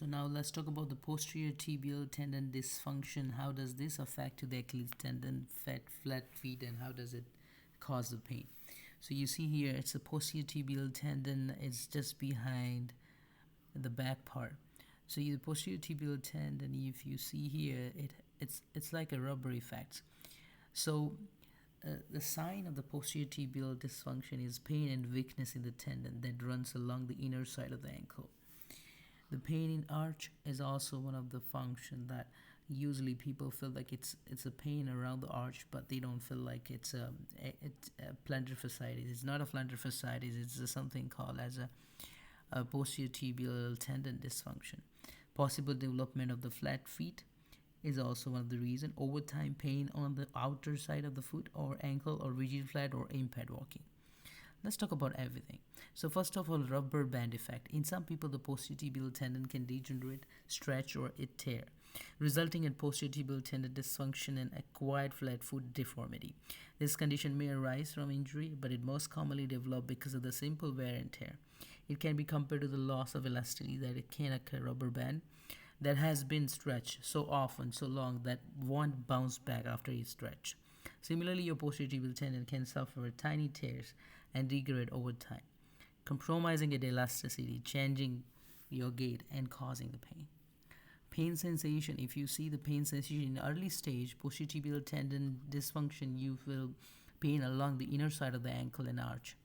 So now let's talk about the posterior tibial tendon dysfunction. How does this affect the Achilles tendon, flat feet, and how does it cause the pain? So you see here, it's a posterior tibial tendon. It's just behind the back part. So the posterior tibial tendon, if you see here, it's like a rubber effect. So the sign of the posterior tibial dysfunction is pain and weakness in the tendon that runs along the inner side of the ankle. The pain in arch is also one of the function that usually people feel like it's a pain around the arch, but they don't feel like it's a plantar fasciitis. It's not a plantar fasciitis. It's something called as a posterior tibial tendon dysfunction. Possible development of the flat feet is also one of the reasons. Over time, pain on the outer side of the foot or ankle or rigid flat or impaired walking. Let's talk about everything. So first of all, rubber band effect. In some people, the posterior tibial tendon can degenerate, stretch, or it tear, resulting in posterior tibial tendon dysfunction and acquired flat foot deformity. This condition may arise from injury, but it most commonly develops because of the simple wear and tear. It can be compared to the loss of elasticity that it can occur rubber band that has been stretched so often, so long that won't bounce back after it's stretched. Similarly, your posterior tibial tendon can suffer tiny tears and degrade over time, compromising its elasticity, changing your gait, and causing the pain. Pain sensation. If you see the pain sensation in early stage posterior tibial tendon dysfunction, you feel pain along the inner side of the ankle and arch.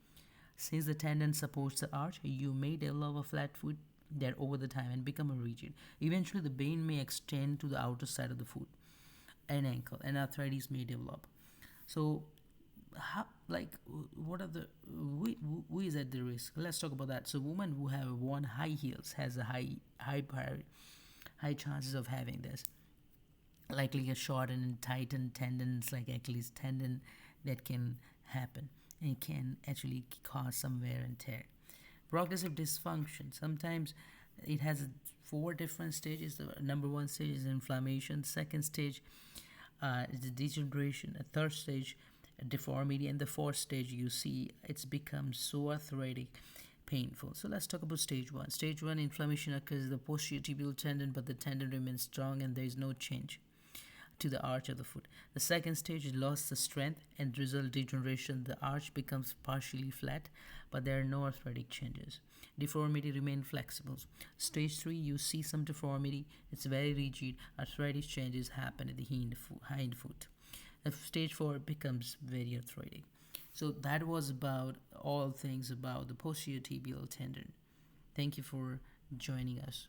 Since the tendon supports the arch, you may develop a flat foot there over the time and become a rigid. Eventually, the pain may extend to the outer side of the foot and ankle, and arthritis may develop. So, what are the who is at the risk? Let's talk about that. So, women who have worn high heels has a high chances of having this, likely a shortened and tightened tendons like Achilles tendon that can happen and can actually cause some wear and tear. Progressive dysfunction. Sometimes it has 4 different stages. The number 1 stage is inflammation. Second stage is the degeneration. A third stage, deformity, and the fourth stage you see it's become so arthritic, painful. So let's talk about stage 1. Stage 1, inflammation occurs in the posterior tibial tendon, but the tendon remains strong and there is no change to the arch of the foot. The second stage is loss of strength and result degeneration. The arch becomes partially flat, but there are no arthritic changes. Deformity remain flexible. Stage 3, you see some deformity. It's very rigid. Arthritis changes happen at the hind foot. Stage 4 becomes very arthritic. So that was about all things about the posterior tibial tendon. Thank you for joining us.